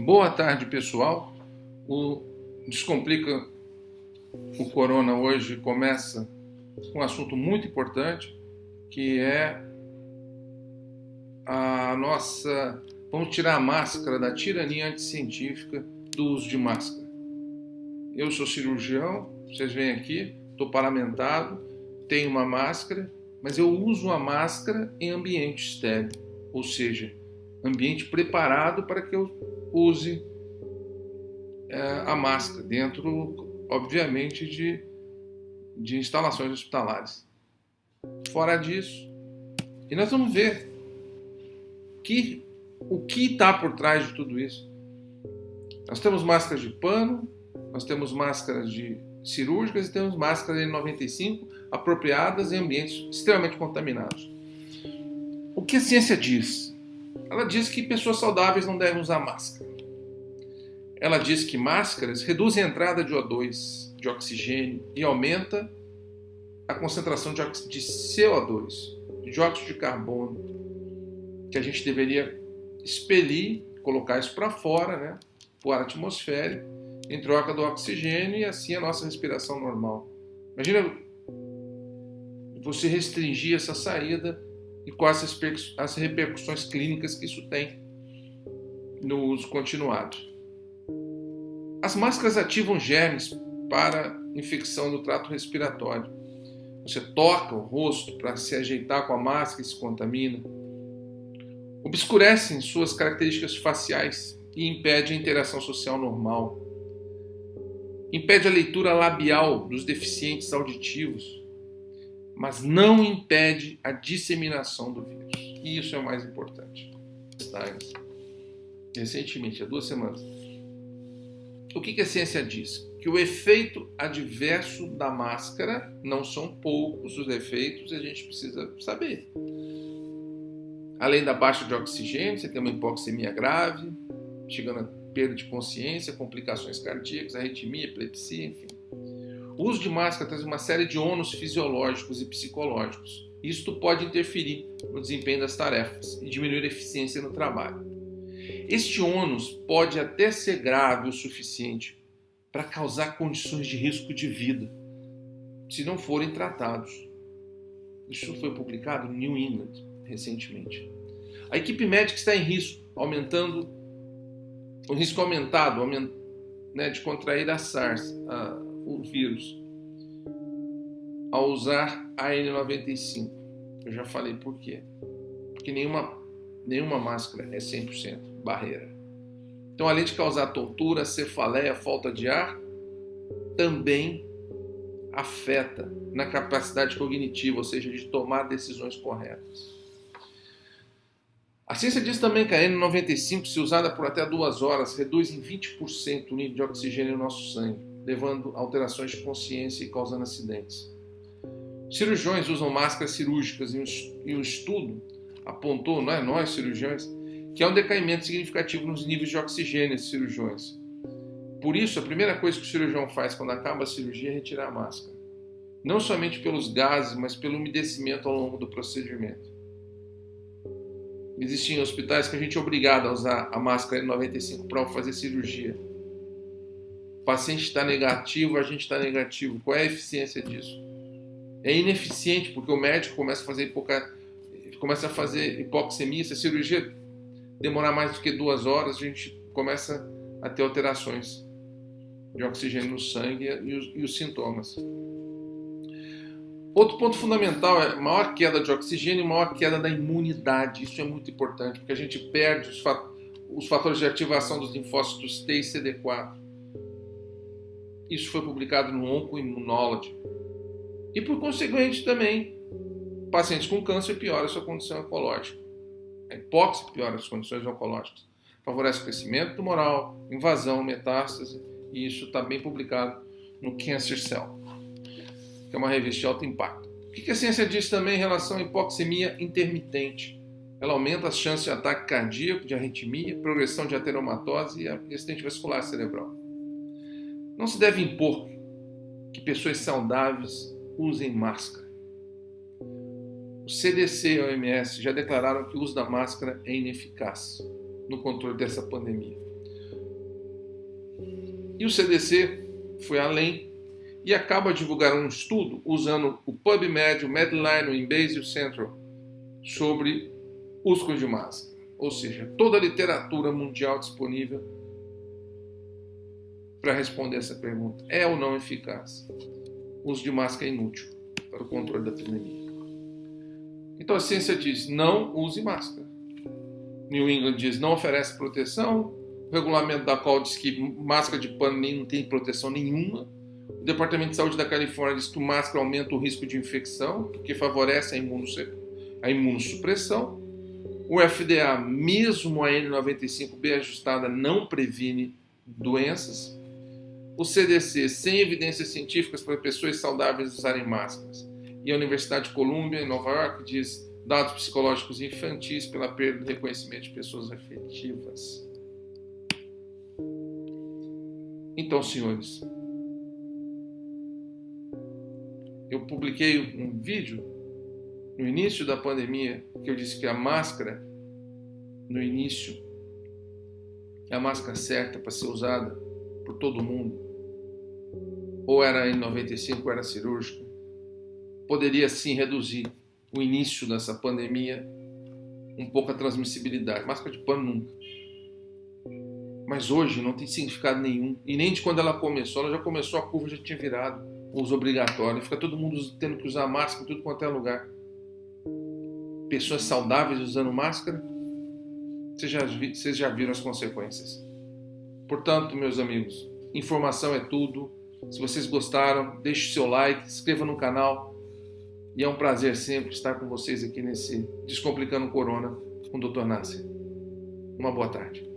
Boa tarde, pessoal. O Descomplica o Corona hoje começa com um assunto muito importante, que é a nossa... Vamos tirar a máscara da tirania anticientífica do uso de máscara. Eu sou cirurgião, vocês veem aqui, estou paramentado, tenho uma máscara, mas eu uso a máscara em ambiente estéril, ou seja, ambiente preparado para que eu use a máscara, dentro, obviamente, de instalações hospitalares. Fora disso, e nós vamos ver o que está por trás de tudo isso. Nós temos máscaras de pano, nós temos máscaras cirúrgicas e temos máscaras N95 apropriadas em ambientes extremamente contaminados. O que a ciência diz? Ela diz que pessoas saudáveis não devem usar máscara. Ela diz que máscaras reduzem a entrada de O2, de oxigênio, e aumenta a concentração de CO2, de dióxido de carbono, que a gente deveria expelir, colocar isso para fora, né, para o ar atmosférico, em troca do oxigênio, e assim a nossa respiração normal. Imagina você restringir essa saída e quais as repercussões clínicas que isso tem no uso continuado. As máscaras ativam germes para infecção do trato respiratório. Você toca o rosto para se ajeitar com a máscara e se contamina. Obscurecem suas características faciais e impede a interação social normal. Impede a leitura labial dos deficientes auditivos, mas não impede a disseminação do vírus. E isso é o mais importante. Recentemente, há 2 semanas, o que a ciência diz? Que o efeito adverso da máscara, não são poucos os efeitos, a gente precisa saber. Além da baixa de oxigênio, você tem uma hipoxemia grave, chegando a perda de consciência, complicações cardíacas, arritmia, epilepsia, enfim. O uso de máscara traz uma série de ônus fisiológicos e psicológicos. Isto pode interferir no desempenho das tarefas e diminuir a eficiência no trabalho. Este ônus pode até ser grave o suficiente para causar condições de risco de vida, se não forem tratados. Isso foi publicado no New England recentemente. A equipe médica está em risco, o risco aumentado de contrair a SARS, o vírus, ao usar a N95. Eu já falei por quê. Porque nenhuma máscara é 100% barreira. Então, além de causar tontura, cefaleia, falta de ar, também afeta na capacidade cognitiva, ou seja, de tomar decisões corretas. A ciência diz também que a N95, se usada por até 2 horas, reduz em 20% o nível de oxigênio no nosso sangue, levando a alterações de consciência e causando acidentes. Cirurgiões usam máscaras cirúrgicas e um estudo apontou, nós cirurgiões, que há um decaimento significativo nos níveis de oxigênio nesses cirurgiões. Por isso, a primeira coisa que o cirurgião faz quando acaba a cirurgia é retirar a máscara. Não somente pelos gases, mas pelo umedecimento ao longo do procedimento. Existem hospitais que a gente é obrigado a usar a máscara N95 para fazer cirurgia. O paciente está negativo, a gente está negativo. Qual é a eficiência disso? É ineficiente, porque o médico começa a fazer hipoxemia. Se a cirurgia demorar mais do que 2 horas, a gente começa a ter alterações de oxigênio no sangue e os sintomas. Outro ponto fundamental é maior queda de oxigênio e maior queda da imunidade. Isso é muito importante, porque a gente perde os fatores de ativação dos linfócitos T e CD4. Isso foi publicado no Oncoimmunology. E, por conseguinte, também, pacientes com câncer pioram a sua condição oncológica. A hipóxia piora as condições oncológicas. Favorece o crescimento tumoral, invasão, metástase, e isso está bem publicado no Cancer Cell, que é uma revista de alto impacto. O que a ciência diz também em relação à hipoxemia intermitente? Ela aumenta as chances de ataque cardíaco, de arritmia, progressão de ateromatose e acidente vascular cerebral. Não se deve impor que pessoas saudáveis usem máscara. O CDC e a OMS já declararam que o uso da máscara é ineficaz no controle dessa pandemia. E o CDC foi além e acaba de divulgar um estudo usando o PubMed, o Medline, o Embase e o Central sobre uso de máscara. Ou seja, toda a literatura mundial disponível para responder essa pergunta. É ou não eficaz? O uso de máscara é inútil para o controle da pandemia. Então a ciência diz, não use máscara. New England diz, não oferece proteção. O regulamento da qual diz que máscara de pano não tem proteção nenhuma. O Departamento de Saúde da Califórnia diz que o máscara aumenta o risco de infecção, porque favorece a imunossupressão. O FDA, mesmo a N95 bem ajustada, não previne doenças. O CDC, sem evidências científicas para pessoas saudáveis usarem máscaras. E a Universidade de Columbia, em Nova York, diz dados psicológicos infantis pela perda de reconhecimento de pessoas afetivas. Então, senhores, eu publiquei um vídeo no início da pandemia que eu disse que a máscara, no início, é a máscara certa para ser usada por todo mundo. Ou era N95 ou era cirúrgica. Poderia sim reduzir o início dessa pandemia um pouco a transmissibilidade. Máscara de pano nunca. Mas hoje não tem significado nenhum. E nem de quando ela já começou, a curva já tinha virado uso obrigatório. Fica todo mundo tendo que usar máscara em tudo quanto é lugar. Pessoas saudáveis usando máscara, vocês já viram as consequências. Portanto, meus amigos, informação é tudo. Se vocês gostaram, deixe o seu like, se inscreva no canal. E é um prazer sempre estar com vocês aqui nesse Descomplicando Corona com o Dr. Nasser. Uma boa tarde.